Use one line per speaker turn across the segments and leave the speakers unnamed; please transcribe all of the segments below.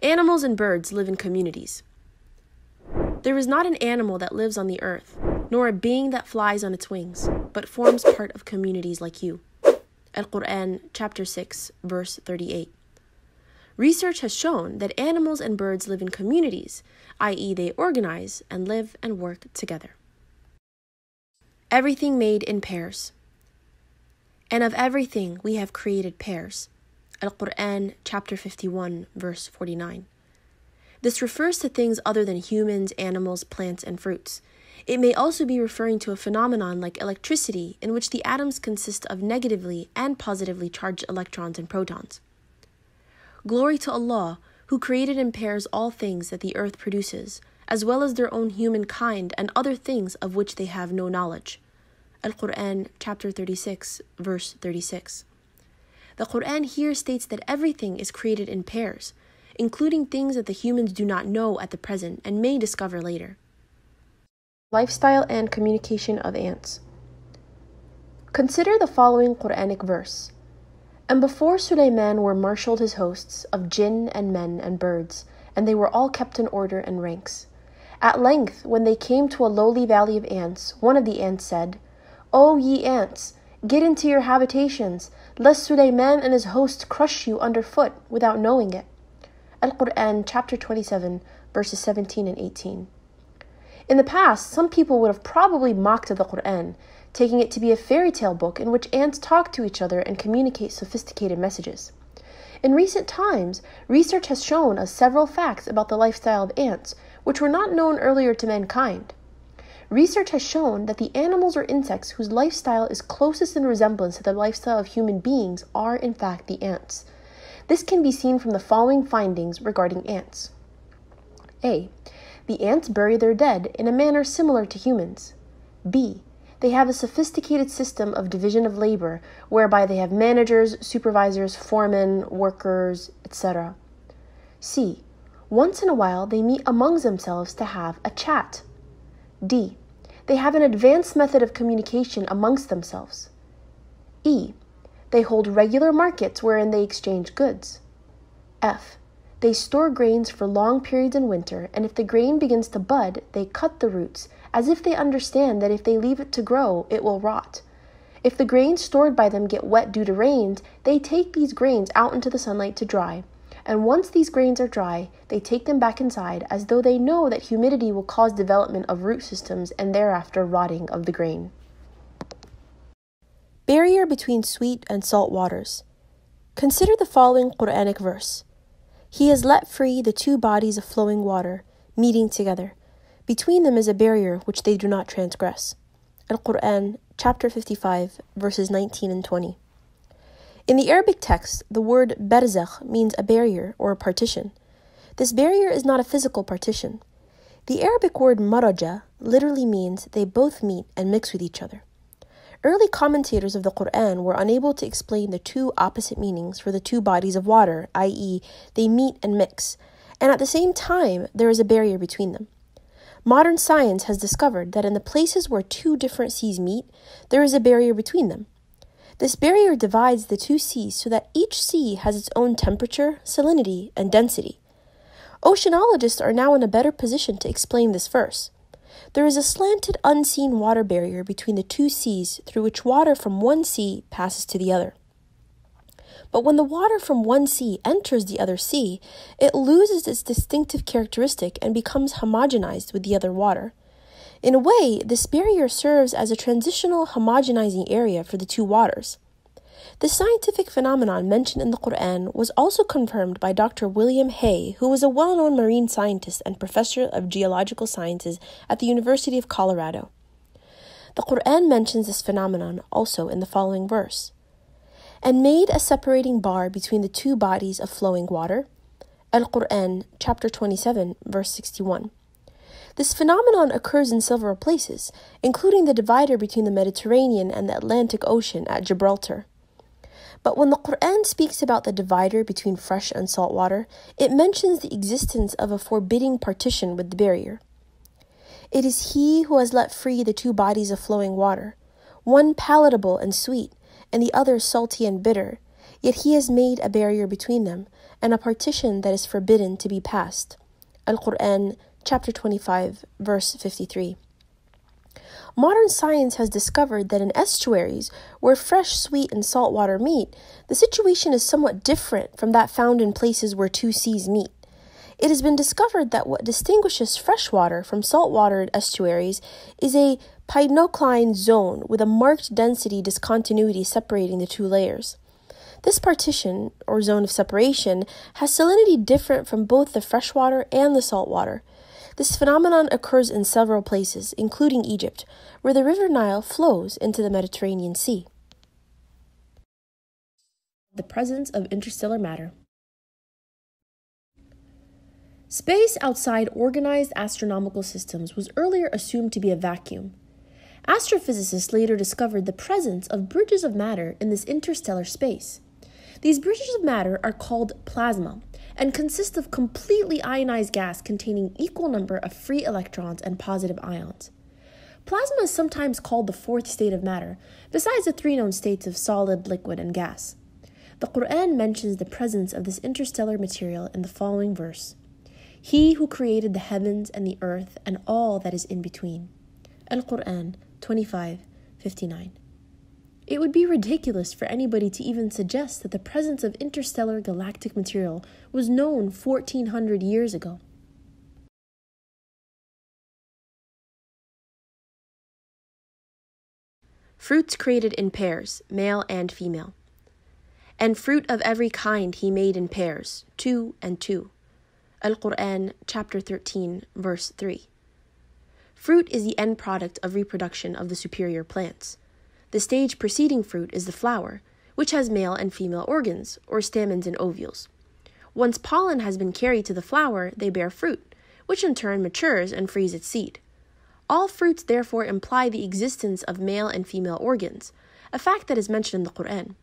Animals and birds live in communities. There is not an animal that lives on the earth, nor a being that flies on its wings, but forms part of communities like you. Al-Quran, chapter 6, verse 38. Research has shown that animals and birds live in communities, i.e. they organize and live and work together. Everything made in pairs. And of everything we have created pairs. Al-Quran, chapter 51, verse 49. This refers to things other than humans, animals, plants, and fruits. It may also be referring to a phenomenon like electricity, in which the atoms consist of negatively and positively charged electrons and protons. Glory to Allah, who created in pairs all things that the earth produces, as well as their own humankind and other things of which they have no knowledge. Al-Quran, chapter 36, verse 36. The Quran here states that everything is created in pairs, including things that the humans do not know at the present and may discover later. Lifestyle and communication of ants. Consider the following Quranic verse. And before Sulaiman were marshaled his hosts of jinn and men and birds, and they were all kept in order and ranks. At length, when they came to a lowly valley of ants, one of the ants said, O ye ants, get into your habitations, lest Sulaiman and his hosts crush you underfoot without knowing it. Al-Quran, chapter 27, verses 17 and 18. In the past, some people would have probably mocked at the Quran, taking it to be a fairy tale book in which ants talk to each other and communicate sophisticated messages. In recent times, research has shown us several facts about the lifestyle of ants, which were not known earlier to mankind. Research has shown that the animals or insects whose lifestyle is closest in resemblance to the lifestyle of human beings are, in fact, the ants. This can be seen from the following findings regarding ants. A. The ants bury their dead in a manner similar to humans. B. They have a sophisticated system of division of labor, whereby they have managers, supervisors, foremen, workers, etc. C. Once in a while, they meet amongst themselves to have a chat. D. They have an advanced method of communication amongst themselves. E. They hold regular markets wherein they exchange goods. F. They store grains for long periods in winter, and if the grain begins to bud, they cut the roots, as if they understand that if they leave it to grow, it will rot. If the grains stored by them get wet due to rains, they take these grains out into the sunlight to dry, and once these grains are dry, they take them back inside, as though they know that humidity will cause development of root systems and thereafter rotting of the grain. Barrier between sweet and salt waters. Consider the following Quranic verse. He has let free the two bodies of flowing water, meeting together. Between them is a barrier which they do not transgress. Al-Quran, chapter 55, verses 19 and 20. In the Arabic text, the word barzakh means a barrier or a partition. This barrier is not a physical partition. The Arabic word maraja literally means they both meet and mix with each other. Early commentators of the Quran were unable to explain the two opposite meanings for the two bodies of water, i.e., they meet and mix, and at the same time, there is a barrier between them. Modern science has discovered that in the places where two different seas meet, there is a barrier between them. This barrier divides the two seas so that each sea has its own temperature, salinity, and density. Oceanologists are now in a better position to explain this verse. There is a slanted, unseen water barrier between the two seas through which water from one sea passes to the other. But when the water from one sea enters the other sea, it loses its distinctive characteristic and becomes homogenized with the other water. In a way, this barrier serves as a transitional homogenizing area for the two waters. This scientific phenomenon mentioned in the Quran was also confirmed by Dr. William Hay, who was a well-known marine scientist and professor of geological sciences at the University of Colorado. The Quran mentions this phenomenon also in the following verse. And made a separating bar between the two bodies of flowing water. Al-Quran, chapter 27, verse 61. This phenomenon occurs in several places, including the divider between the Mediterranean and the Atlantic Ocean at Gibraltar. But when the Quran speaks about the divider between fresh and salt water, it mentions the existence of a forbidding partition with the barrier. It is He who has let free the two bodies of flowing water, one palatable and sweet, and the other salty and bitter, Yet he has made a barrier between them and a partition that is forbidden to be passed. Al-Quran, chapter 25, verse 53. Modern science has discovered that in estuaries, where fresh, sweet, and salt water meet, the situation is somewhat different from that found in places where two seas meet. It has been discovered that what distinguishes freshwater from saltwater estuaries is a pynocline zone with a marked density discontinuity separating the two layers. This partition, or zone of separation, has salinity different from both the freshwater and the saltwater. This phenomenon occurs in several places, including Egypt, where the river Nile flows into the Mediterranean Sea. The presence of interstellar matter. Space outside organized astronomical systems was earlier assumed to be a vacuum. Astrophysicists later discovered the presence of bridges of matter in this interstellar space. These bridges of matter are called plasma and consist of completely ionized gas containing equal number of free electrons and positive ions. Plasma is sometimes called the fourth state of matter, besides the three known states of solid, liquid, and gas. The Quran mentions the presence of this interstellar material in the following verse: He who created the heavens and the earth and all that is in between. Al-Quran 25:59. It would be ridiculous for anybody to even suggest that the presence of interstellar galactic material was known 1400 years ago. Fruits created in pairs, male and female. And fruit of every kind he made in pairs, 2 and 2. Al-Quran, chapter 13, verse 3. Fruit is the end product of reproduction of the superior plants. The stage preceding fruit is the flower, which has male and female organs, or stamens and ovules. Once pollen has been carried to the flower, they bear fruit, which in turn matures and frees its seed. All fruits therefore imply the existence of male and female organs, a fact that is mentioned in the Quran.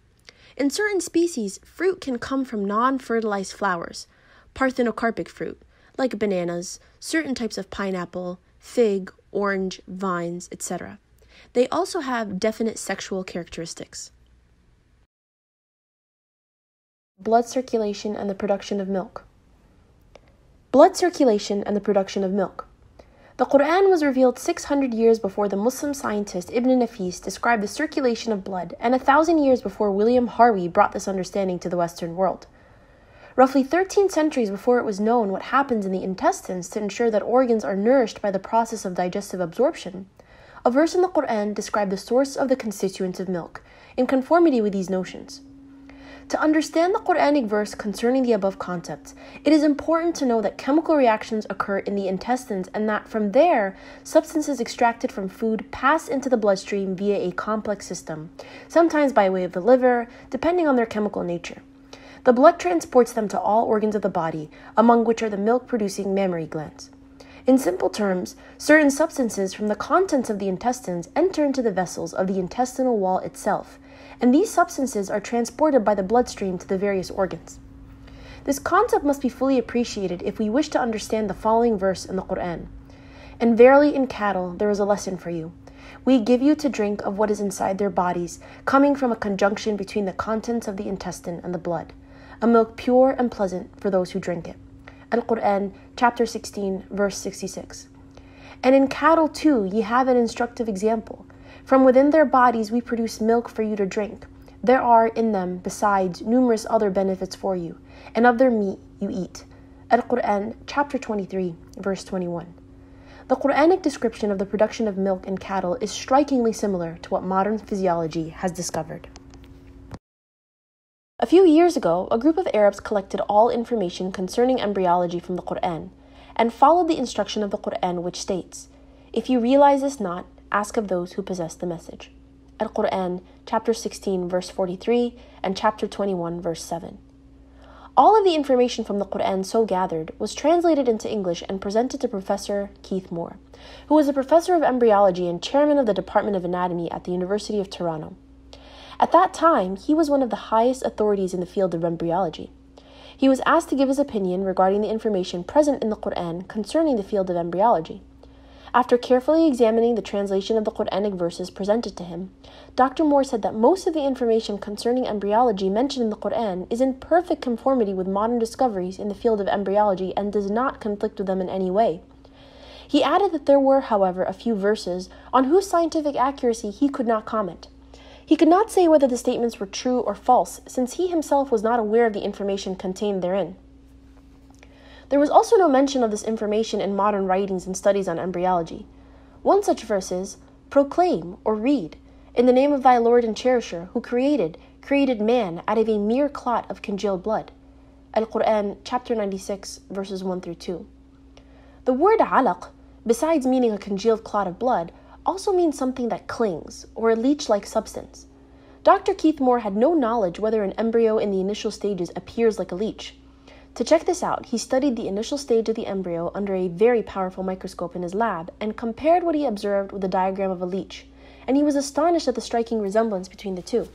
In certain species, fruit can come from non-fertilized flowers, parthenocarpic fruit, like bananas, certain types of pineapple, fig, orange, vines, etc. They also have definite sexual characteristics. Blood circulation and the production of milk. Blood circulation and the production of milk. The Quran was revealed 600 years before the Muslim scientist Ibn Nafis described the circulation of blood, and 1,000 years before William Harvey brought this understanding to the Western world. Roughly 13 centuries before it was known what happens in the intestines to ensure that organs are nourished by the process of digestive absorption, a verse in the Quran described the source of the constituents of milk, in conformity with these notions. To understand the Quranic verse concerning the above concepts, it is important to know that chemical reactions occur in the intestines and that from there, substances extracted from food pass into the bloodstream via a complex system, sometimes by way of the liver, depending on their chemical nature. The blood transports them to all organs of the body, among which are the milk-producing mammary glands. In simple terms, certain substances from the contents of the intestines enter into the vessels of the intestinal wall itself, and these substances are transported by the bloodstream to the various organs. This concept must be fully appreciated if we wish to understand the following verse in the Quran. And verily in cattle there is a lesson for you. We give you to drink of what is inside their bodies, coming from a conjunction between the contents of the intestine and the blood, a milk pure and pleasant for those who drink it. Al-Quran, chapter 16, verse 66. And in cattle too ye have an instructive example. From within their bodies we produce milk for you to drink. There are in them, besides, numerous other benefits for you, and of their meat you eat. Al-Quran, chapter 23, verse 21. The Quranic description of the production of milk in cattle is strikingly similar to what modern physiology has discovered. A few years ago, a group of Arabs collected all information concerning embryology from the Quran, and followed the instruction of the Quran which states, "If you realize this not, ask of those who possess the message." Al-Quran, chapter 16, verse 43, and chapter 21, verse 7. All of the information from the Quran so gathered was translated into English and presented to Professor Keith Moore, who was a professor of embryology and chairman of the Department of Anatomy at the University of Toronto. At that time, he was one of the highest authorities in the field of embryology. He was asked to give his opinion regarding the information present in the Quran concerning the field of embryology. After carefully examining the translation of the Quranic verses presented to him, Dr. Moore said that most of the information concerning embryology mentioned in the Quran is in perfect conformity with modern discoveries in the field of embryology and does not conflict with them in any way. He added that there were, however, a few verses on whose scientific accuracy he could not comment. He could not say whether the statements were true or false, since he himself was not aware of the information contained therein. There was also no mention of this information in modern writings and studies on embryology. One such verse is, "Proclaim, or read, in the name of thy Lord and Cherisher, who created man out of a mere clot of congealed blood." Al-Quran, chapter 96, verses 1 through 2. The word alaq, besides meaning a congealed clot of blood, also means something that clings, or a leech-like substance. Dr. Keith Moore had no knowledge whether an embryo in the initial stages appears like a leech. To check this out, he studied the initial stage of the embryo under a very powerful microscope in his lab and compared what he observed with the diagram of a leech, and he was astonished at the striking resemblance between the two.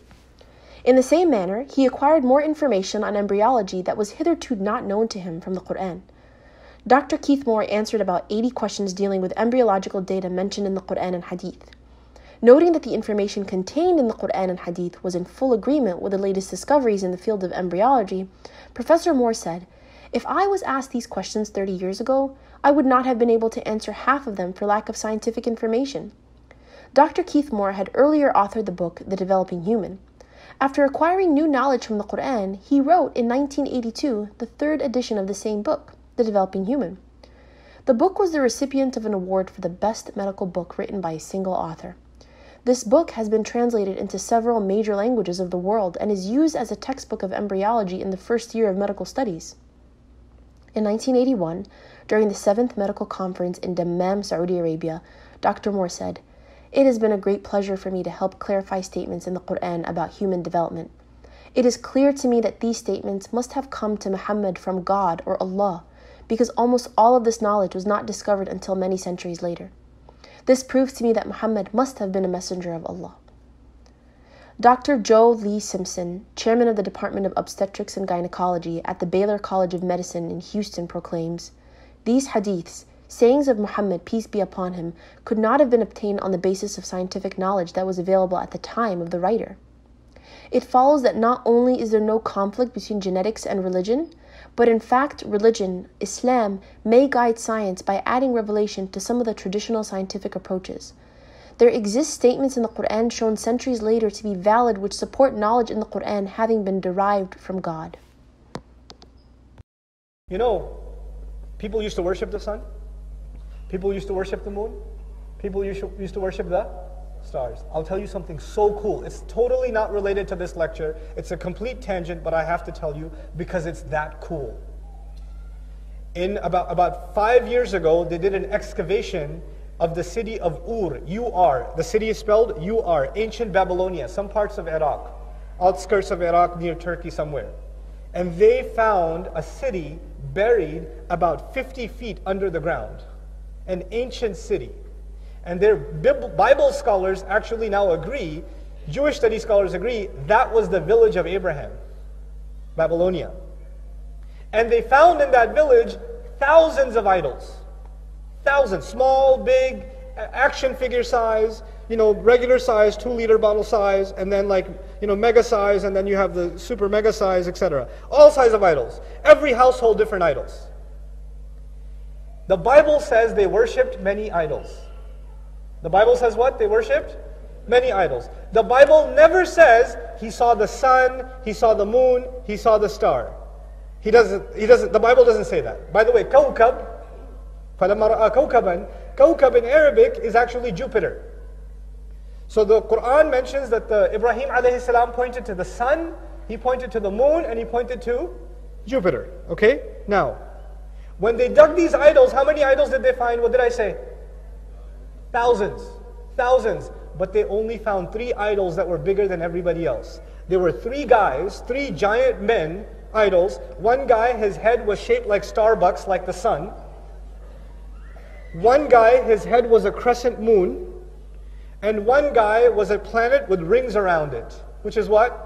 In the same manner, he acquired more information on embryology that was hitherto not known to him from the Quran. Dr. Keith Moore answered about 80 questions dealing with embryological data mentioned in the Quran and Hadith. Noting that the information contained in the Quran and Hadith was in full agreement with the latest discoveries in the field of embryology, Professor Moore said, "If I was asked these questions 30 years ago, I would not have been able to answer half of them for lack of scientific information." Dr. Keith Moore had earlier authored the book, The Developing Human. After acquiring new knowledge from the Quran, he wrote in 1982 the third edition of the same book, The Developing Human. The book was the recipient of an award for the best medical book written by a single author. This book has been translated into several major languages of the world and is used as a textbook of embryology in the first year of medical studies. In 1981, during the 7th Medical Conference in Dammam, Saudi Arabia, Dr. Moore said, "It has been a great pleasure for me to help clarify statements in the Quran about human development. It is clear to me that these statements must have come to Muhammad from God or Allah, because almost all of this knowledge was not discovered until many centuries later. This proves to me that Muhammad must have been a messenger of Allah." Dr. Joe Lee Simpson, chairman of the Department of Obstetrics and Gynecology at the Baylor College of Medicine in Houston, proclaims, "These hadiths, sayings of Muhammad, peace be upon him, could not have been obtained on the basis of scientific knowledge that was available at the time of the writer. It follows that not only is there no conflict between genetics and religion, but in fact, religion, Islam, may guide science by adding revelation to some of the traditional scientific approaches. There exist statements in the Quran shown centuries later to be valid which support knowledge in the Quran having been derived from God."
You know, people used to worship the sun. People used to worship the moon. People used to worship the stars. I'll tell you something so cool. It's totally not related to this lecture. It's a complete tangent, but I have to tell you because it's that cool. In about 5 years ago, they did an excavation of the city of Ur, U-R. The city is spelled U-R, ancient Babylonia, some parts of Iraq, outskirts of Iraq near Turkey somewhere. And they found a city buried about 50 feet under the ground, an ancient city. And their Bible scholars actually now agree, Jewish study scholars agree, that was the village of Abraham, Babylonia. And they found in that village thousands of idols. Thousands, small, big, action figure size, regular size, 2-liter bottle size, and then mega size, and then you have the super mega size, etc. All size of idols. Every household, different idols. The Bible says they worshipped many idols. The Bible says what? They worshipped many idols. The Bible never says he saw the sun, he saw the moon, he saw the star. The Bible doesn't say that. By the way, kawkab, فَلَمَّا رَأَى كَوْكَبًا, kawkab in Arabic is actually Jupiter. So the Quran mentions that Ibrahim alayhi salam pointed to the sun, he pointed to the moon, and he pointed to Jupiter. Okay? Now, when they dug these idols, how many idols did they find? What did I say? Thousands. Thousands. But they only found 3 idols that were bigger than everybody else. There were 3 guys, 3 giant men, idols. One guy, his head was shaped like Starbucks, like the sun. One guy, his head was a crescent moon. And one guy was a planet with rings around it. Which is what?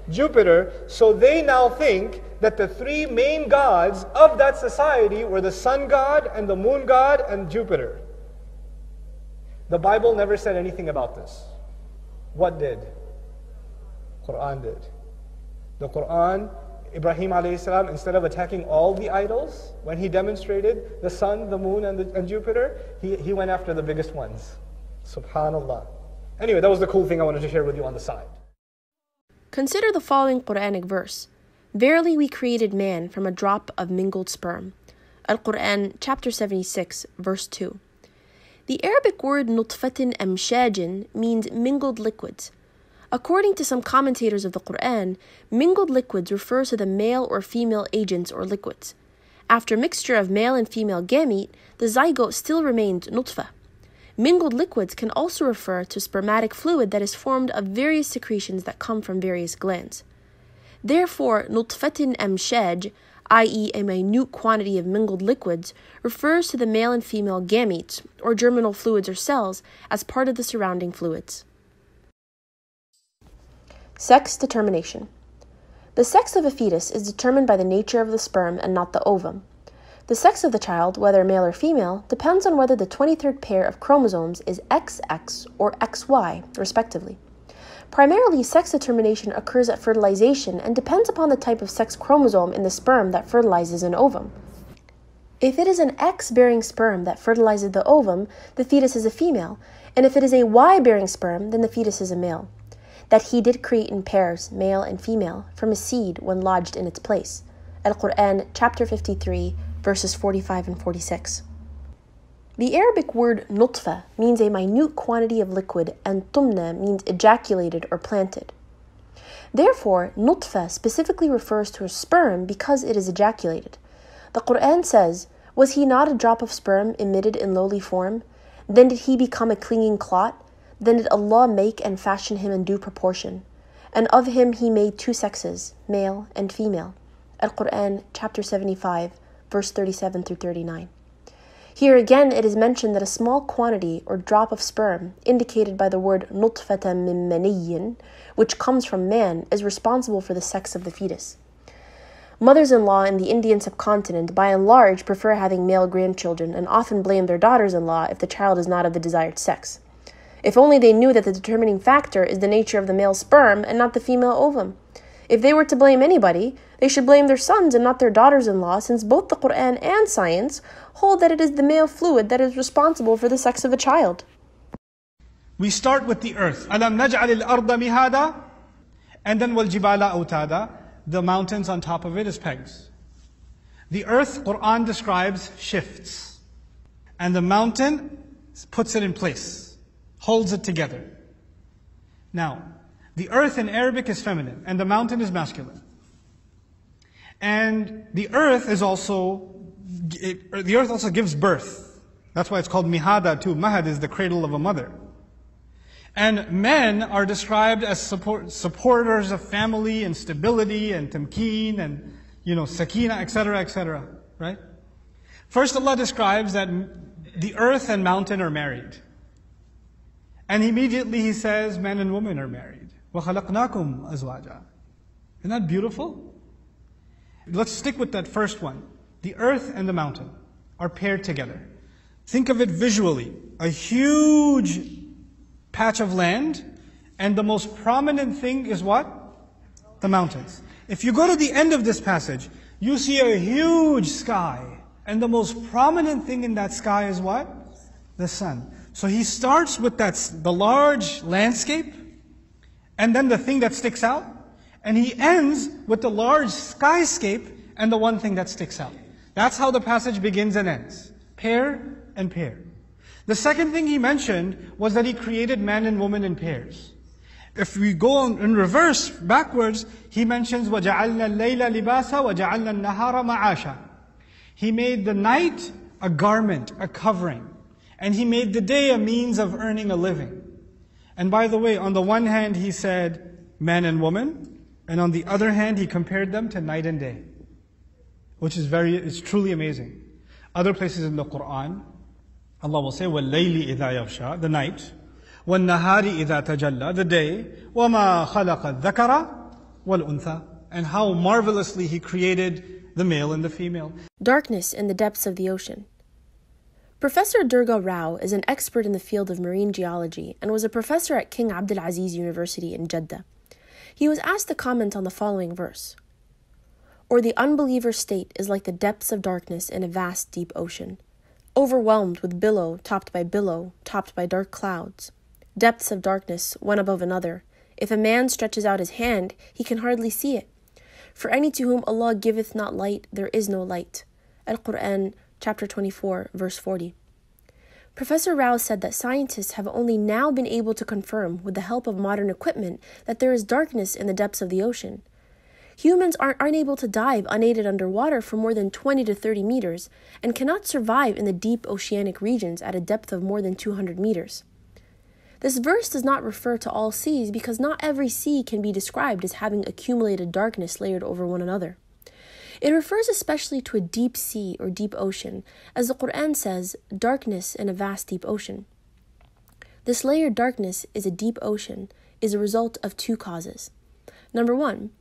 Jupiter. So they now think that the 3 main gods of that society were the sun god and the moon god and Jupiter. The Bible never said anything about this. What did? Quran did. The Quran, Ibrahim alayhi salam, instead of attacking all the idols, when he demonstrated the sun, the moon, and Jupiter, he went after the biggest ones. Subhanallah. Anyway, that was the cool thing I wanted to share with you on the side.
Consider the following Quranic verse. Verily we created man from a drop of mingled sperm. Al-Quran, chapter 76, verse 2. The Arabic word nutfatin amshajin means mingled liquids. According to some commentators of the Quran, mingled liquids refers to the male or female agents or liquids. After mixture of male and female gamete, the zygote still remains nutfa. Mingled liquids can also refer to spermatic fluid that is formed of various secretions that come from various glands. Therefore, nutfatin amshaj, i.e. a minute quantity of mingled liquids, refers to the male and female gametes, or germinal fluids or cells, as part of the surrounding fluids. Sex determination. The sex of a fetus is determined by the nature of the sperm and not the ovum. The sex of the child, whether male or female, depends on whether the 23rd pair of chromosomes is XX or XY, respectively. Primarily, sex determination occurs at fertilization and depends upon the type of sex chromosome in the sperm that fertilizes an ovum. If it is an X-bearing sperm that fertilizes the ovum, the fetus is a female, and if it is a Y-bearing sperm, then the fetus is a male. That he did create in pairs, male and female, from a seed when lodged in its place. Al-Quran, chapter 53, verses 45 and 46. The Arabic word nutfa means a minute quantity of liquid, and tumna means ejaculated or planted. Therefore, nutfa specifically refers to a sperm because it is ejaculated. The Quran says, "Was he not a drop of sperm emitted in lowly form? Then did he become a clinging clot? Then did Allah make and fashion him in due proportion. And of him he made two sexes, male and female." Al-Quran, chapter 75, verse 37 through 39. Here again it is mentioned that a small quantity or drop of sperm, indicated by the word nutfatan min maniyyin, which comes from man, is responsible for the sex of the fetus. Mothers-in-law in the Indian subcontinent by and large prefer having male grandchildren and often blame their daughters-in-law if the child is not of the desired sex. If only they knew that the determining factor is the nature of the male sperm and not the female ovum. If they were to blame anybody, they should blame their sons and not their daughters-in-law, since both the Quran and science hold that it is the male fluid that is responsible for the sex of a child.
We start with the earth. أَلَمْ نَجْعَلِ الْأَرْضَ مِهَادًا, and then وَالْجِبَالَ أَوْتَادًا. The mountains on top of it is pegs. The earth, Quran describes, shifts. And the mountain puts it in place, holds it together. Now, the earth in Arabic is feminine, and the mountain is masculine. And the earth also gives birth. That's why it's called mihada too. Mahad is the cradle of a mother. And men are described as supporters of family and stability and tamkeen and, sakina, etc., right? First Allah describes that the earth and mountain are married. And immediately He says men and women are married. وَخَلَقْنَاكُمْ أَزْوَاجًا. Isn't that beautiful? Let's stick with that first one. The earth and the mountain are paired together. Think of it visually. A huge patch of land, and the most prominent thing is what? The mountains. If you go to the end of this passage, you see a huge sky, and the most prominent thing in that sky is what? The sun. So He starts with the large landscape, and then the thing that sticks out, and He ends with the large skyscape and the one thing that sticks out. That's how the passage begins and ends. Pair and pair. The second thing He mentioned was that He created man and woman in pairs. If we go in reverse, backwards, He mentions وَجَعَلْنَا اللَّيْلَ لِبَاسًا وَجَعَلْنَا النَّهَارَ مَعَاشًا. He made the night a garment, a covering. And He made the day a means of earning a living. And by the way, on the one hand He said man and woman, and on the other hand He compared them to night and day, which is it's truly amazing. Other places in the Quran, Allah will say, وَاللَّيْلِ إِذَا يَغْشَى, the night, وَالنَّهَارِ إِذَا تَجَلَّى, the day, وَمَا خَلَقَ الذَّكَرَ وَالْأُنثَى, and how marvelously He created the male and the female.
Darkness in the depths of the ocean. Professor Durga Rao is an expert in the field of marine geology and was a professor at King Abdulaziz University in Jeddah. He was asked to comment on the following verse. Or the unbeliever's state is like the depths of darkness in a vast deep ocean, overwhelmed with billow, topped by dark clouds. Depths of darkness, one above another. If a man stretches out his hand, he can hardly see it. For any to whom Allah giveth not light, there is no light. Al-Quran, chapter 24, verse 40. Professor Rao said that scientists have only now been able to confirm, with the help of modern equipment, that there is darkness in the depths of the ocean. Humans are unable to dive unaided underwater for more than 20 to 30 meters and cannot survive in the deep oceanic regions at a depth of more than 200 meters. This verse does not refer to all seas because not every sea can be described as having accumulated darkness layered over one another. It refers especially to a deep sea or deep ocean, as the Quran says, darkness in a vast deep ocean. This layered darkness is a deep ocean is a result of two causes. Number one,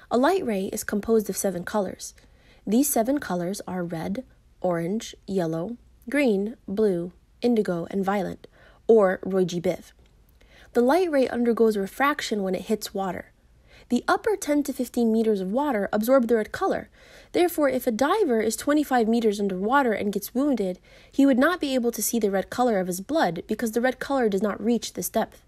a light ray is composed of 7 colors. These 7 colors are red, orange, yellow, green, blue, indigo, and violet, or Roy-G Biv. The light ray undergoes refraction when it hits water. The upper 10 to 15 meters of water absorb the red color. Therefore, if a diver is 25 meters underwater and gets wounded, he would not be able to see the red color of his blood because the red color does not reach this depth.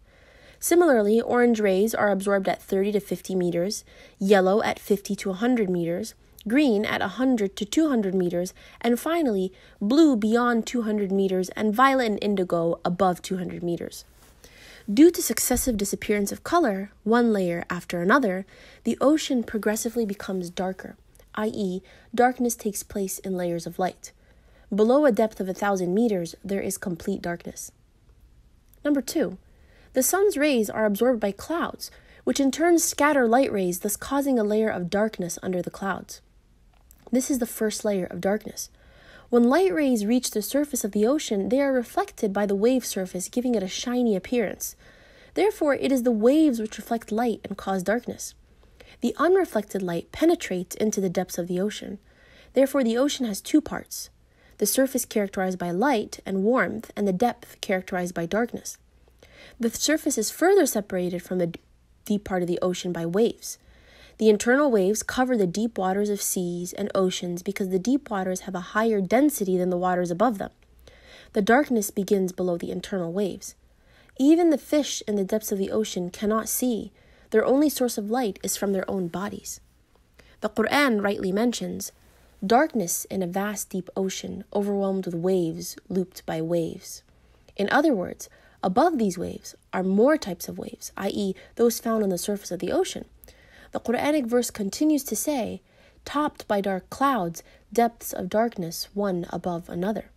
Similarly, orange rays are absorbed at 30 to 50 meters, yellow at 50 to 100 meters, green at 100 to 200 meters, and finally, blue beyond 200 meters and violet and indigo above 200 meters. Due to successive disappearance of color, one layer after another, the ocean progressively becomes darker, i.e., darkness takes place in layers of light. Below a depth of 1,000 meters, there is complete darkness. Number 2. The sun's rays are absorbed by clouds, which in turn scatter light rays, thus causing a layer of darkness under the clouds. This is the first layer of darkness. When light rays reach the surface of the ocean, they are reflected by the wave surface, giving it a shiny appearance. Therefore, it is the waves which reflect light and cause darkness. The unreflected light penetrates into the depths of the ocean. Therefore, the ocean has 2 parts, the surface characterized by light and warmth, and the depth characterized by darkness. The surface is further separated from the deep part of the ocean by waves. The internal waves cover the deep waters of seas and oceans because the deep waters have a higher density than the waters above them. The darkness begins below the internal waves. Even the fish in the depths of the ocean cannot see. Their only source of light is from their own bodies. The Quran rightly mentions, darkness in a vast deep ocean overwhelmed with waves looped by waves. In other words, above these waves are more types of waves, i.e., those found on the surface of the ocean. The Quranic verse continues to say, topped by dark clouds, depths of darkness, one above another.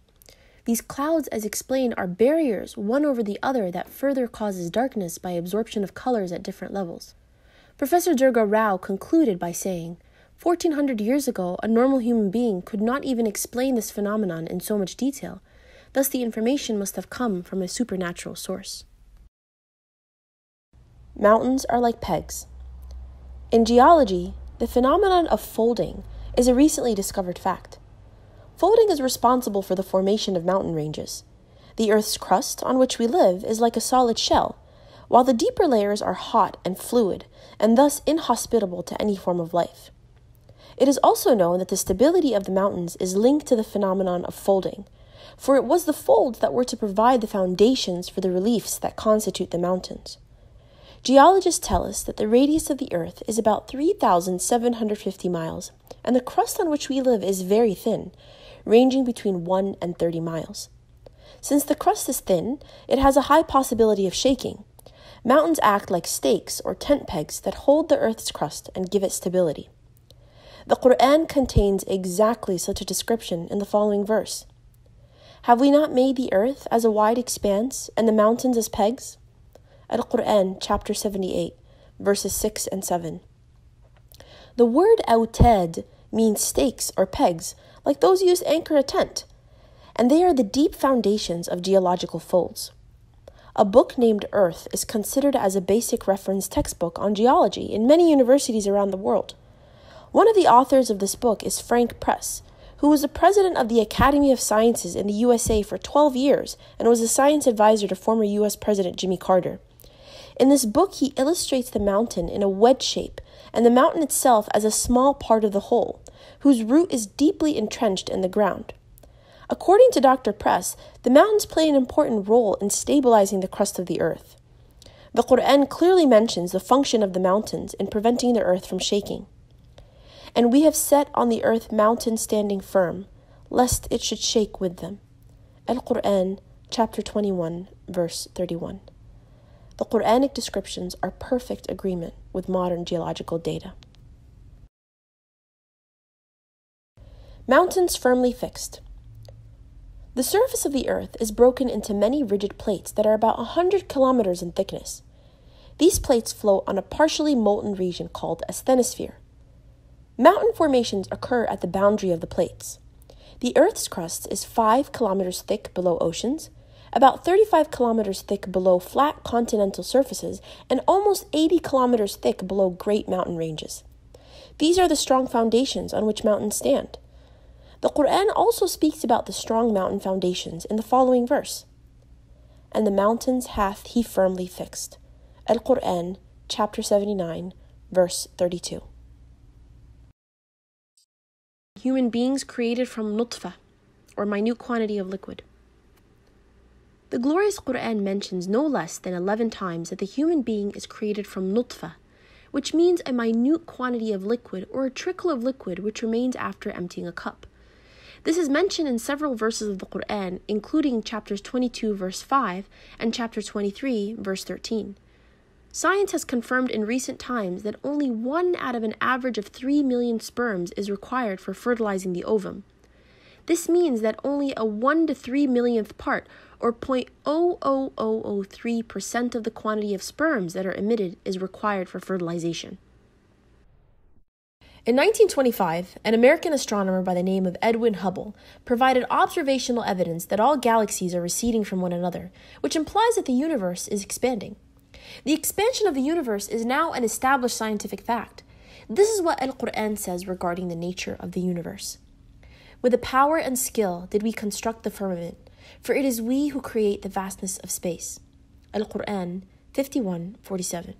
These clouds, as explained, are barriers one over the other that further causes darkness by absorption of colors at different levels. Professor Durga Rao concluded by saying, 1400 years ago, a normal human being could not even explain this phenomenon in so much detail. Thus, the information must have come from a supernatural source. Mountains are like pegs. In geology, the phenomenon of folding is a recently discovered fact. Folding is responsible for the formation of mountain ranges. The Earth's crust, on which we live, is like a solid shell, while the deeper layers are hot and fluid, and thus inhospitable to any form of life. It is also known that the stability of the mountains is linked to the phenomenon of folding, for it was the folds that were to provide the foundations for the reliefs that constitute the mountains. Geologists tell us that the radius of the Earth is about 3,750 miles, and the crust on which we live is very thin, ranging between 1 and 30 miles. Since the crust is thin, it has a high possibility of shaking. Mountains act like stakes or tent pegs that hold the Earth's crust and give it stability. The Quran contains exactly such a description in the following verse. Have we not made the earth as a wide expanse and the mountains as pegs? Al-Quran, chapter 78, verses 6 and 7. The word awtad means stakes or pegs, like those used to anchor a tent, and they are the deep foundations of geological folds. A book named Earth is considered as a basic reference textbook on geology in many universities around the world. One of the authors of this book is Frank Press, who was the president of the Academy of Sciences in the USA for 12 years and was a science advisor to former US President Jimmy Carter. In this book, he illustrates the mountain in a wedge shape and the mountain itself as a small part of the whole, whose root is deeply entrenched in the ground. According to Dr. Press, the mountains play an important role in stabilizing the crust of the earth. The Quran clearly mentions the function of the mountains in preventing the earth from shaking. And we have set on the earth mountains standing firm, lest it should shake with them. Al-Quran, chapter 21, verse 31. The Quranic descriptions are perfect agreement with modern geological data. Mountains firmly fixed. The surface of the earth is broken into many rigid plates that are about 100 kilometers in thickness. These plates float on a partially molten region called a asthenosphere. Mountain formations occur at the boundary of the plates. The earth's crust is 5 kilometers thick below oceans, about 35 kilometers thick below flat continental surfaces, and almost 80 kilometers thick below great mountain ranges. These are the strong foundations on which mountains stand. The Quran also speaks about the strong mountain foundations in the following verse. And the mountains hath he firmly fixed. Al-Quran, chapter 79, verse 32. Human beings created from nutfa, or minute quantity of liquid. The glorious Quran mentions no less than 11 times that the human being is created from nutfa, which means a minute quantity of liquid or a trickle of liquid which remains after emptying a cup. This is mentioned in several verses of the Quran, including chapters 22, verse 5, and chapter 23, verse 13. Science has confirmed in recent times that only 1 out of an average of 3 million sperms is required for fertilizing the ovum. This means that only a 1 to 3 millionth part, or 0.00003% of the quantity of sperms that are emitted, is required for fertilization. In 1925, an American astronomer by the name of Edwin Hubble provided observational evidence that all galaxies are receding from one another, which implies that the universe is expanding. The expansion of the universe is now an established scientific fact. This is what Al-Quran says regarding the nature of the universe. With the power and skill did we construct the firmament, for it is we who create the vastness of space. Al-Quran 51:47.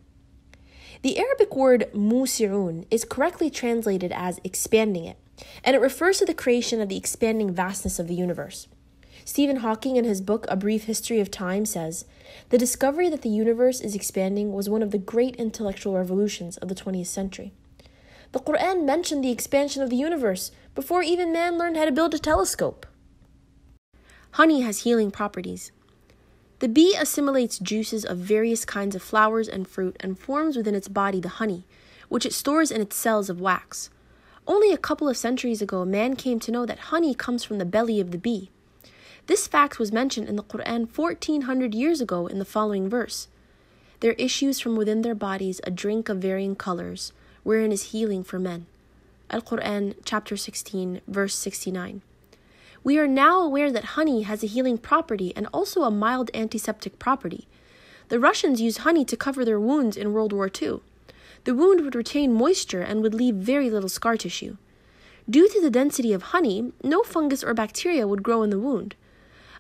The Arabic word musi'un is correctly translated as expanding it, and it refers to the creation of the expanding vastness of the universe. Stephen Hawking, in his book A Brief History of Time, says, "The discovery that the universe is expanding was one of the great intellectual revolutions of the 20th century." The Quran mentioned the expansion of the universe before even man learned how to build a telescope. Honey has healing properties. The bee assimilates juices of various kinds of flowers and fruit and forms within its body the honey, which it stores in its cells of wax. Only a couple of centuries ago, man came to know that honey comes from the belly of the bee. This fact was mentioned in the Quran 1400 years ago in the following verse. There issues from within their bodies a drink of varying colors, wherein is healing for men. Al-Quran, chapter 16, verse 69. We are now aware that honey has a healing property and also a mild antiseptic property. The Russians used honey to cover their wounds in World War II. The wound would retain moisture and would leave very little scar tissue. Due to the density of honey, no fungus or bacteria would grow in the wound.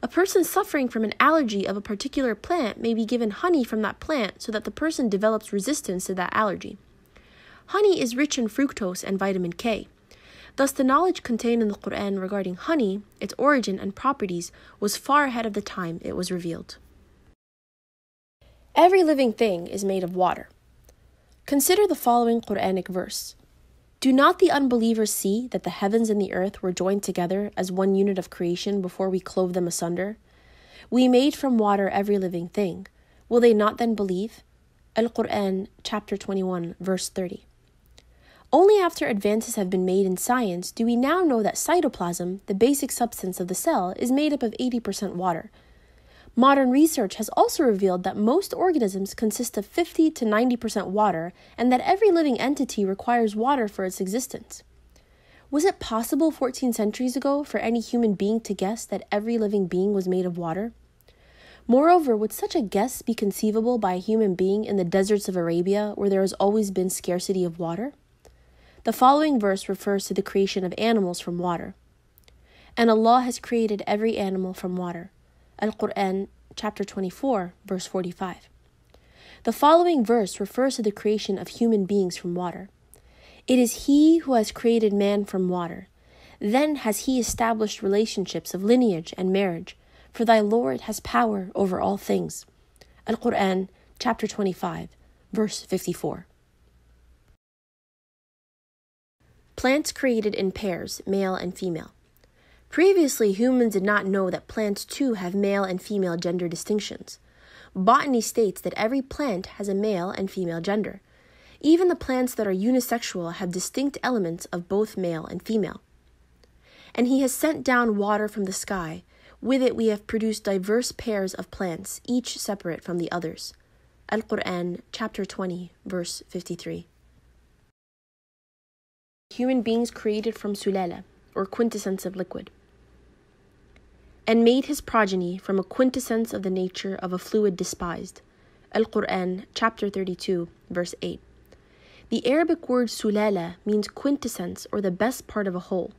A person suffering from an allergy of a particular plant may be given honey from that plant so that the person develops resistance to that allergy. Honey is rich in fructose and vitamin K. Thus, the knowledge contained in the Quran regarding honey, its origin and properties, was far ahead of the time it was revealed. Every living thing is made of water. Consider the following Quranic verse. Do not the unbelievers see that the heavens and the earth were joined together as one unit of creation before we clove them asunder? We made from water every living thing. Will they not then believe? Al-Quran, chapter 21, verse 30. Only after advances have been made in science do we now know that cytoplasm, the basic substance of the cell, is made up of 80% water. Modern research has also revealed that most organisms consist of 50 to 90% water and that every living entity requires water for its existence. Was it possible 14 centuries ago for any human being to guess that every living being was made of water? Moreover, would such a guess be conceivable by a human being in the deserts of Arabia where there has always been scarcity of water? The following verse refers to the creation of animals from water. And Allah has created every animal from water. Al-Quran, chapter 24, verse 45. The following verse refers to the creation of human beings from water. It is He who has created man from water. Then has He established relationships of lineage and marriage, for thy Lord has power over all things. Al-Quran, chapter 25, verse 54. Plants created in pairs, male and female. Previously, humans did not know that plants too have male and female gender distinctions. Botany states that every plant has a male and female gender. Even the plants that are unisexual have distinct elements of both male and female. And He has sent down water from the sky. With it we have produced diverse pairs of plants, each separate from the others. Al-Quran, chapter 20, verse 53. Human beings created from sulala, or quintessence of liquid, and made his progeny from a quintessence of the nature of a fluid despised. Al-Quran, chapter 32, verse 8. The Arabic word sulala means quintessence, or the best part of a whole.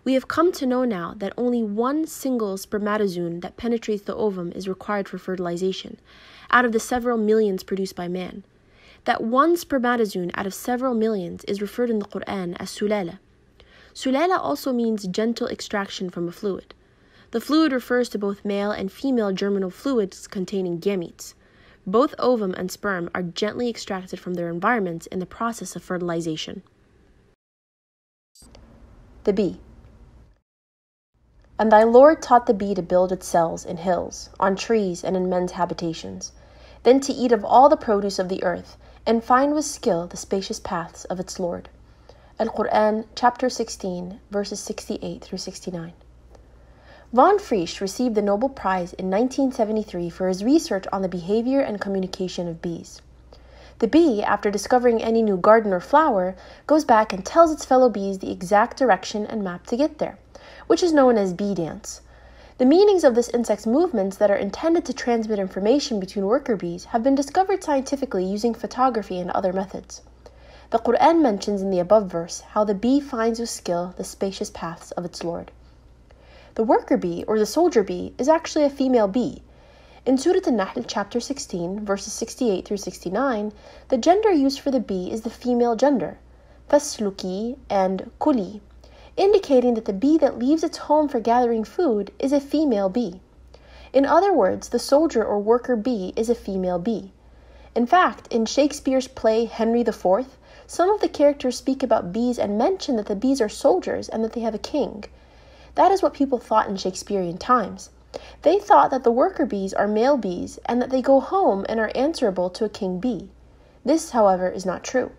We have come to know now that only one single spermatozoon that penetrates the ovum is required for fertilization, out of the several millions produced by man. That one spermatozoon out of several millions is referred in the Quran as sulala. Sulala also means gentle extraction from a fluid. The fluid refers to both male and female germinal fluids containing gametes. Both ovum and sperm are gently extracted from their environments in the process of fertilization. The bee. And thy Lord taught the bee to build its cells in hills, on trees, and in men's habitations, then to eat of all the produce of the earth, and find with skill the spacious paths of its Lord. Al-Quran, chapter 16, verses 68 through 69. Von Frisch received the Nobel Prize in 1973 for his research on the behavior and communication of bees. The bee, after discovering any new garden or flower, goes back and tells its fellow bees the exact direction and map to get there, which is known as bee dance. The meanings of this insect's movements that are intended to transmit information between worker bees have been discovered scientifically using photography and other methods. The Quran mentions in the above verse how the bee finds with skill the spacious paths of its Lord. The worker bee, or the soldier bee, is actually a female bee. In Surah An-Nahl, chapter 16, verses 68 through 69, the gender used for the bee is the female gender, fasluki and kuli, indicating that the bee that leaves its home for gathering food is a female bee. In other words, the soldier or worker bee is a female bee. In fact, in Shakespeare's play Henry IV, some of the characters speak about bees and mention that the bees are soldiers and that they have a king. That is what people thought in Shakespearean times. They thought that the worker bees are male bees and that they go home and are answerable to a king bee. This, however, is not true.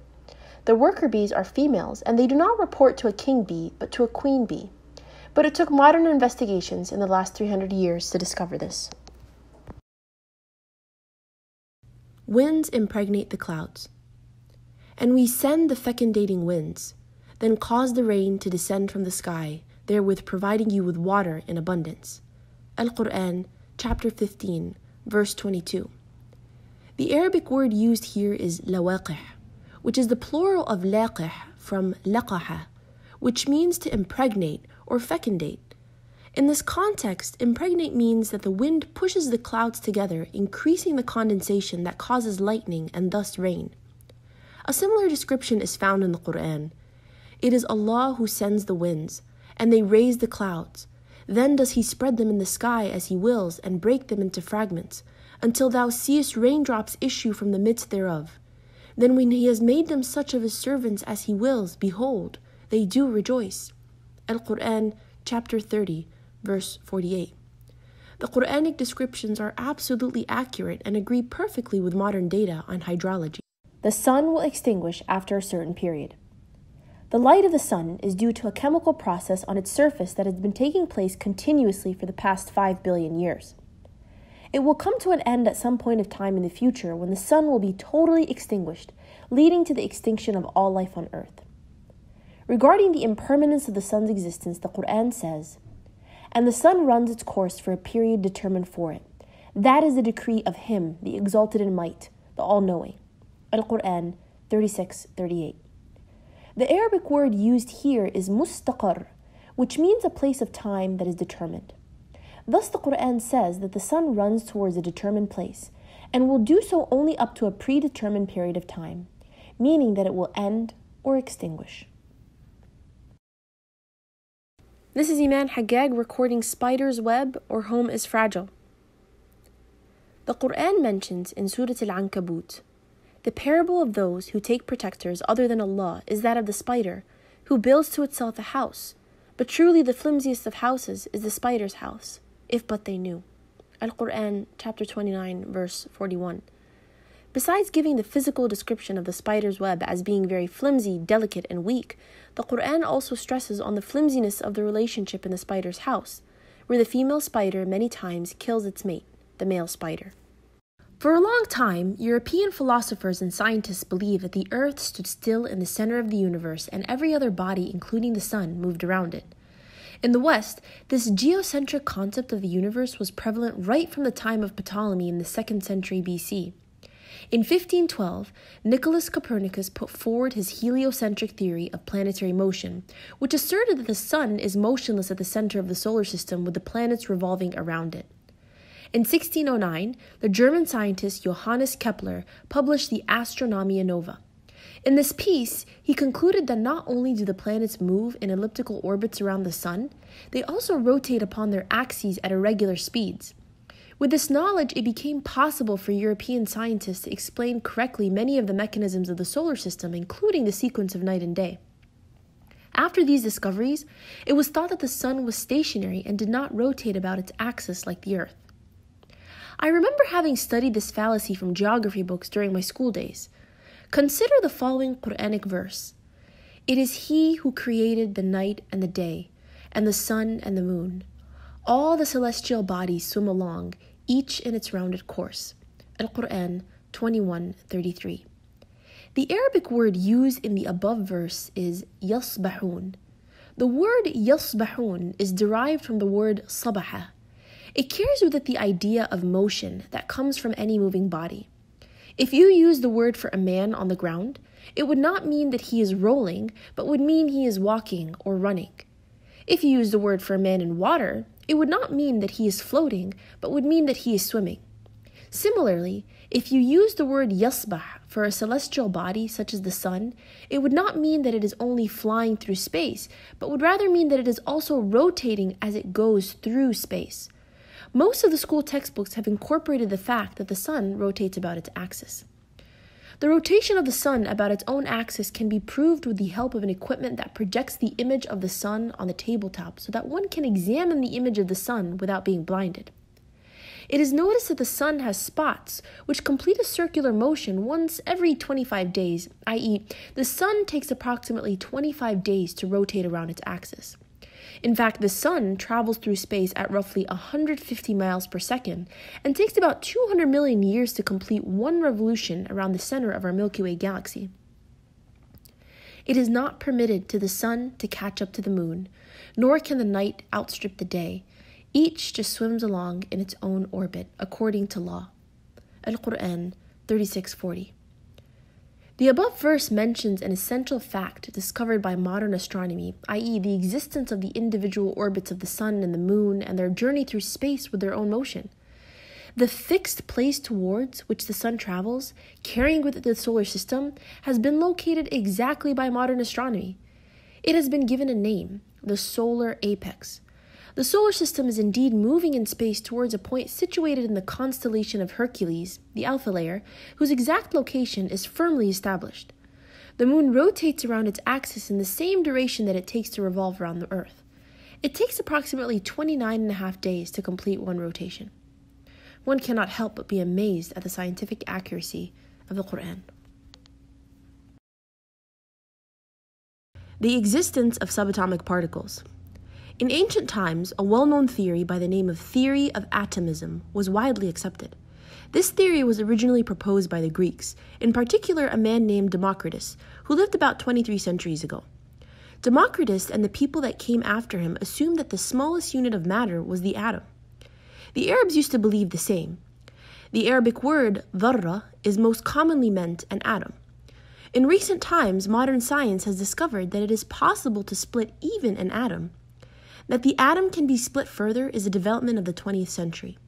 The worker bees are females and they do not report to a king bee but to a queen bee. But it took modern investigations in the last 300 years to discover this. Winds impregnate the clouds. And we send the fecundating winds, then cause the rain to descend from the sky, therewith providing you with water in abundance. Al-Quran, chapter 15, verse 22. The Arabic word used here is lawaqih, which is the plural of laqih from laqaha, which means to impregnate or fecundate. In this context, impregnate means that the wind pushes the clouds together, increasing the condensation that causes lightning and thus rain. A similar description is found in the Quran. It is Allah who sends the winds, and they raise the clouds. Then does He spread them in the sky as He wills and break them into fragments, until thou seest raindrops issue from the midst thereof. Then when He has made them such of His servants as He wills, behold, they do rejoice. Al-Quran, chapter 30, verse 48. The Quranic descriptions are absolutely accurate and agree perfectly with modern data on hydrology. The sun will extinguish after a certain period. The light of the sun is due to a chemical process on its surface that has been taking place continuously for the past 5 billion years. It will come to an end at some point of time in the future when the sun will be totally extinguished, leading to the extinction of all life on earth. Regarding the impermanence of the sun's existence, the Quran says, "And the sun runs its course for a period determined for it. That is the decree of Him, the exalted in might, the all-knowing." Al-Quran 36:38. The Arabic word used here is mustaqar, which means a place of time that is determined. Thus, the Quran says that the sun runs towards a determined place and will do so only up to a predetermined period of time, meaning that it will end or extinguish. This is Iman Haggag recording Spider's Web or Home is Fragile. The Quran mentions in Surah Al-Ankabut, the parable of those who take protectors other than Allah is that of the spider, who builds to itself a house, but truly the flimsiest of houses is the spider's house, if but they knew. Al-Quran, chapter 29, verse 41. Besides giving the physical description of the spider's web as being very flimsy, delicate, and weak, the Quran also stresses on the flimsiness of the relationship in the spider's house, where the female spider many times kills its mate, the male spider. For a long time, European philosophers and scientists believed that the Earth stood still in the center of the universe and every other body, including the sun, moved around it. In the West, this geocentric concept of the universe was prevalent right from the time of Ptolemy in the 2nd century BC. In 1512, Nicholas Copernicus put forward his heliocentric theory of planetary motion, which asserted that the sun is motionless at the center of the solar system with the planets revolving around it. In 1609, the German scientist Johannes Kepler published the Astronomia Nova. In this piece, he concluded that not only do the planets move in elliptical orbits around the sun, they also rotate upon their axes at irregular speeds. With this knowledge, it became possible for European scientists to explain correctly many of the mechanisms of the solar system, including the sequence of night and day. After these discoveries, it was thought that the sun was stationary and did not rotate about its axis like the Earth. I remember having studied this fallacy from geography books during my school days. Consider the following Quranic verse. It is He who created the night and the day, and the sun and the moon. All the celestial bodies swim along, each in its rounded course. Al-Quran 21:33. The Arabic word used in the above verse is yasbahun. The word yasbahun is derived from the word sabaha. It carries with it the idea of motion that comes from any moving body. If you use the word for a man on the ground, it would not mean that he is rolling, but would mean he is walking or running. If you use the word for a man in water, it would not mean that he is floating, but would mean that he is swimming. Similarly, if you use the word yasbah for a celestial body such as the sun, it would not mean that it is only flying through space, but would rather mean that it is also rotating as it goes through space. Most of the school textbooks have incorporated the fact that the sun rotates about its axis. The rotation of the sun about its own axis can be proved with the help of an equipment that projects the image of the sun on the tabletop so that one can examine the image of the sun without being blinded. It is noticed that the sun has spots which complete a circular motion once every 25 days, i.e., the sun takes approximately 25 days to rotate around its axis. In fact, the sun travels through space at roughly 150 miles per second and takes about 200 million years to complete one revolution around the center of our Milky Way galaxy. It is not permitted to the sun to catch up to the moon, nor can the night outstrip the day. Each just swims along in its own orbit, according to law. Al-Quran 36:40. The above verse mentions an essential fact discovered by modern astronomy, i.e., the existence of the individual orbits of the sun and the moon and their journey through space with their own motion. The fixed place towards which the sun travels, carrying with it the solar system, has been located exactly by modern astronomy. It has been given a name, the solar apex. The solar system is indeed moving in space towards a point situated in the constellation of Hercules, the Alpha layer, whose exact location is firmly established. The moon rotates around its axis in the same duration that it takes to revolve around the Earth. It takes approximately 29.5 days to complete one rotation. One cannot help but be amazed at the scientific accuracy of the Quran. The existence of subatomic particles. In ancient times, a well-known theory by the name of theory of atomism was widely accepted. This theory was originally proposed by the Greeks, in particular a man named Democritus, who lived about 23 centuries ago. Democritus and the people that came after him assumed that the smallest unit of matter was the atom. The Arabs used to believe the same. The Arabic word dharra is most commonly meant an atom. In recent times, modern science has discovered that it is possible to split even an atom. That the atom can be split further is a development of the 20th century.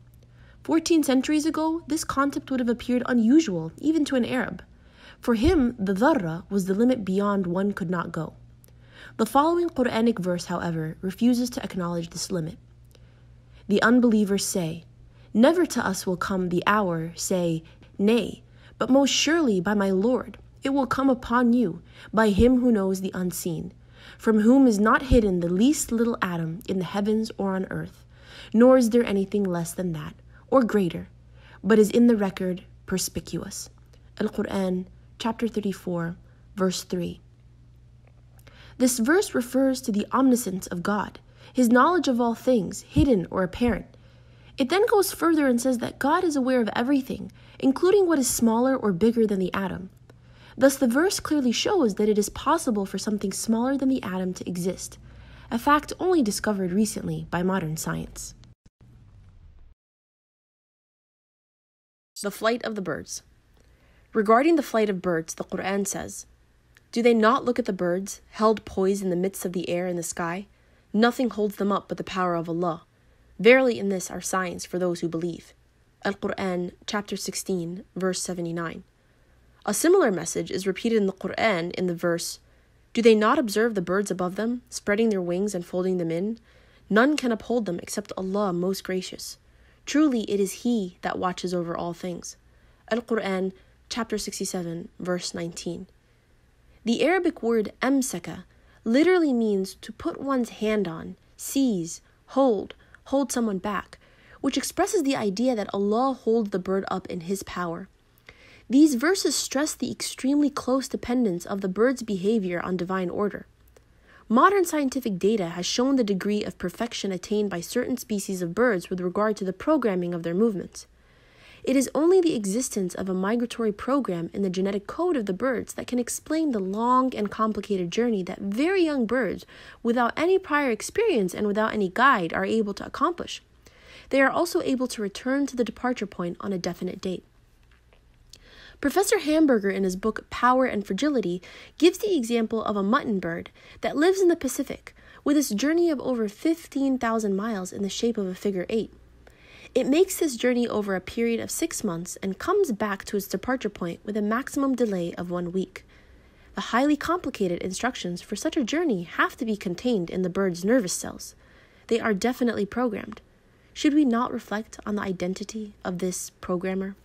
14 centuries ago, this concept would have appeared unusual, even to an Arab. For him, the dharra was the limit beyond one could not go. The following Quranic verse, however, refuses to acknowledge this limit. The unbelievers say, "Never to us will come the hour," say, "Nay, but most surely by my Lord, it will come upon you, by him who knows the unseen, from whom is not hidden the least little atom in the heavens or on earth, nor is there anything less than that, or greater, but is in the record perspicuous." Al-Quran, chapter 34, verse 3. This verse refers to the omniscience of God, his knowledge of all things, hidden or apparent. It then goes further and says that God is aware of everything, including what is smaller or bigger than the atom. Thus, the verse clearly shows that it is possible for something smaller than the atom to exist, a fact only discovered recently by modern science. The flight of the birds. Regarding the flight of birds, the Quran says, "Do they not look at the birds, held poised in the midst of the air and the sky? Nothing holds them up but the power of Allah. Verily in this are signs for those who believe." Al-Quran, chapter 16, verse 79. A similar message is repeated in the Quran in the verse, "Do they not observe the birds above them, spreading their wings and folding them in? None can uphold them except Allah most gracious. Truly it is He that watches over all things." Al-Quran, chapter 67, verse 19. The Arabic word amsaka literally means to put one's hand on, seize, hold someone back, which expresses the idea that Allah holds the bird up in His power. These verses stress the extremely close dependence of the bird's behavior on divine order. Modern scientific data has shown the degree of perfection attained by certain species of birds with regard to the programming of their movements. It is only the existence of a migratory program in the genetic code of the birds that can explain the long and complicated journey that very young birds, without any prior experience and without any guide, are able to accomplish. They are also able to return to the departure point on a definite date. Professor Hamburger, in his book Power and Fragility, gives the example of a mutton bird that lives in the Pacific with its journey of over 15,000 miles in the shape of a figure 8. It makes this journey over a period of 6 months and comes back to its departure point with a maximum delay of 1 week. The highly complicated instructions for such a journey have to be contained in the bird's nervous cells. They are definitely programmed. Should we not reflect on the identity of this programmer?